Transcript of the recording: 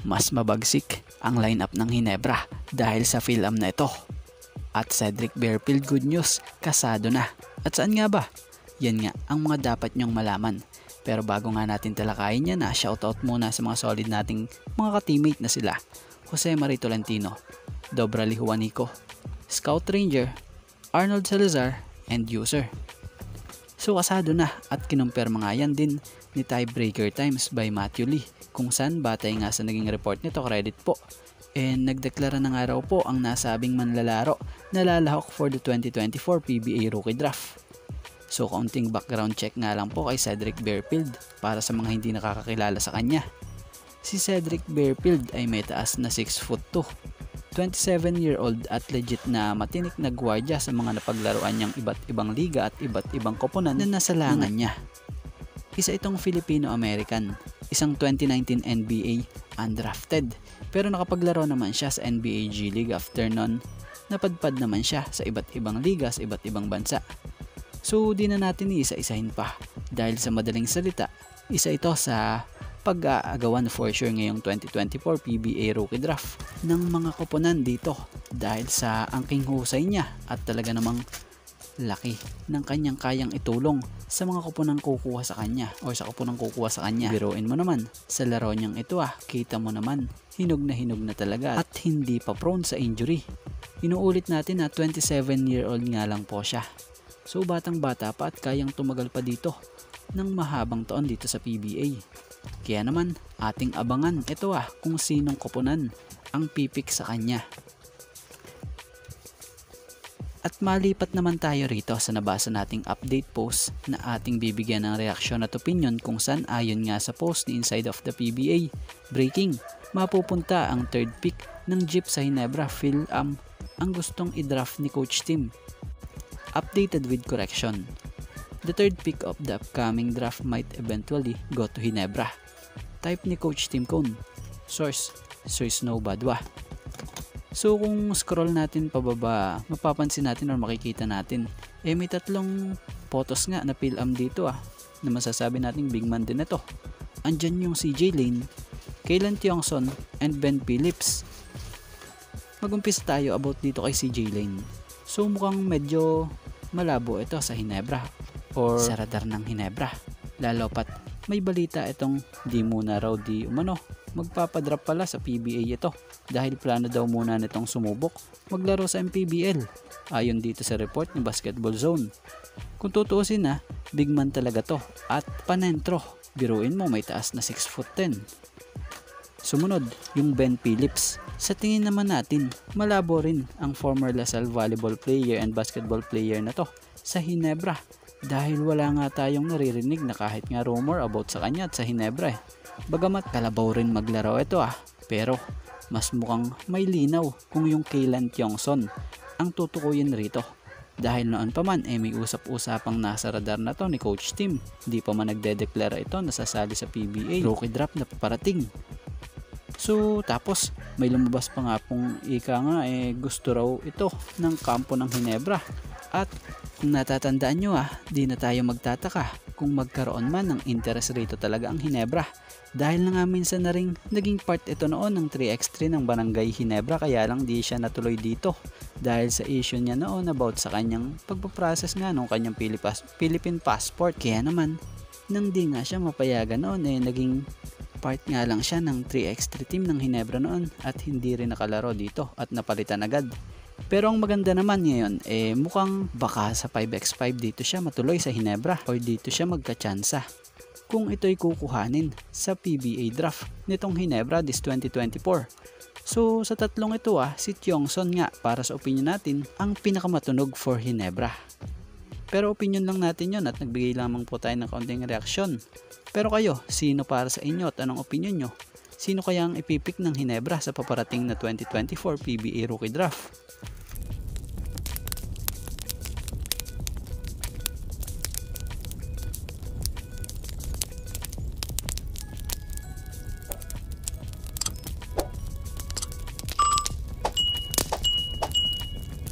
mas mabagsik ang lineup ng Ginebra dahil sa Phil-Am na ito. At Cedric Barefield, good news, kasado na. At saan nga ba? Yan nga ang mga dapat nyong malaman. Pero bago nga natin talakayin yan, shoutout muna sa mga solid nating mga ka-teammate na sila: Jose Marie Tolentino, Dobrali Juanico, Scout Ranger, Arnold Salazar, and User. So kasado na at kinumpirma nga yan din ni Tiebreaker Times by Matthew Lee, kung saan batay nga sa naging report nito, credit po. And nagdeklara na nga raw po ang nasabing manlalaro na lalahok for the 2024 PBA Rookie Draft. So kaunting background check nga lang po kay Cedric Barefield para sa mga hindi nakakakilala sa kanya. Si Cedric Barefield ay may taas na 6'2", 27-year-old at legit na matinik na gwardiya sa mga napaglaruan niyang iba't ibang liga at iba't ibang koponan na nasalangan niya. Isa itong Filipino-American, isang 2019 NBA undrafted, pero nakapaglaro naman siya sa NBA G League. After nun, napadpad naman siya sa iba't ibang liga sa iba't ibang bansa. So di na natin iisa-isahin pa dahil sa madaling salita, isa ito sa pag-aagawan for sure ngayong 2024 PBA Rookie Draft ng mga koponan dito dahil sa angking husay niya at talaga namang laki ng kanyang kayang itulong sa mga koponang kukuha sa kanya o sa koponang kukuha sa kanya. Biruin mo naman, sa laro niyang ito kita mo naman, hinog na talaga at hindi pa prone sa injury. Inuulit natin na 27-year-old nga lang po siya. So batang bata pa at kayang tumagal pa dito ng mahabang taon dito sa PBA. Kaya naman ating abangan ito kung sinong koponan ang pipik sa kanya. At malipat naman tayo rito sa nabasa nating update post na ating bibigyan ng reaksyon at opinion, kung saan ayon nga sa post ni Inside of the PBA, breaking, mapupunta ang third pick ng Jeep sa Ginebra. Phil-Am ang gustong i-draft ni Coach Tim. Updated with correction. The third pick of the upcoming draft might eventually go to Ginebra. Type ni Coach Tim Cone. Source, Sir Snow Badwa. So kung scroll natin pababa, mapapansin natin or makikita natin, may tatlong photos nga na Phil-Am dito na masasabi nating big man din ito. Andyan yung CJ Lane, Kaylan Tiongson, and Ben Phillips. Mag-umpisa tayo about dito kay CJ Lane. So mukhang medyo malabo ito sa Ginebra or sa radar ng Ginebra. Lalo pat may balita itong di muna raw di umano magpapadrop pala sa PBA ito dahil plano daw muna nitong sumubok maglaro sa MPBL ayon dito sa report ni Basketball Zone. Kung tutuusin big man talaga to at panentro. Biruin mo, may taas na 6'10". Sumunod yung Ben Phillips. Sa tingin naman natin, malabo rin ang former LaSalle volleyball player and basketball player na to sa Ginebra dahil wala nga tayong naririnig na kahit nga rumor about sa kanya at sa Ginebra. Bagamat kalabaw rin maglaro ito pero mas mukhang may linaw kung yung Kaylan Tiongson ang tutukuyin rito. Dahil noon pa man may usap-usapang nasa radar na to ni Coach Tim. Di pa man nagdedeklara ito na sasali sa PBA Rookie Draft na paparating. So tapos may lumabas pa nga pong gusto raw ito ng kampo ng Ginebra. At kung natatandaan nyo di na tayo magtataka kung magkaroon man ng interest rito talaga ang Ginebra. Dahil na nga minsan na rin naging part ito noon ng 3x3 ng Barangay Ginebra, kaya lang di siya natuloy dito dahil sa issue niya noon about sa kanyang pagpaprocess nga ng kanyang Philippine passport. Kaya naman nang di nga siya mapayagan noon naging part nga lang siya ng 3x3 team ng Ginebra noon at hindi rin nakalaro dito at napalitan agad. Pero ang maganda naman ngayon mukhang baka sa 5x5 dito siya matuloy sa Ginebra o dito siya magkatsansa kung ito'y kukuhanin sa PBA draft nitong Ginebra this 2024. So sa tatlong ito si Tiongson nga para sa opinion natin ang pinakamatunog for Ginebra. Pero opinion lang natin yon at nagbigay lamang po tayo ng kaunting reaksyon. Pero kayo, sino para sa inyo at anong opinion nyo? Sino kaya ang ipipick ng Ginebra sa paparating na 2024 PBA Rookie Draft?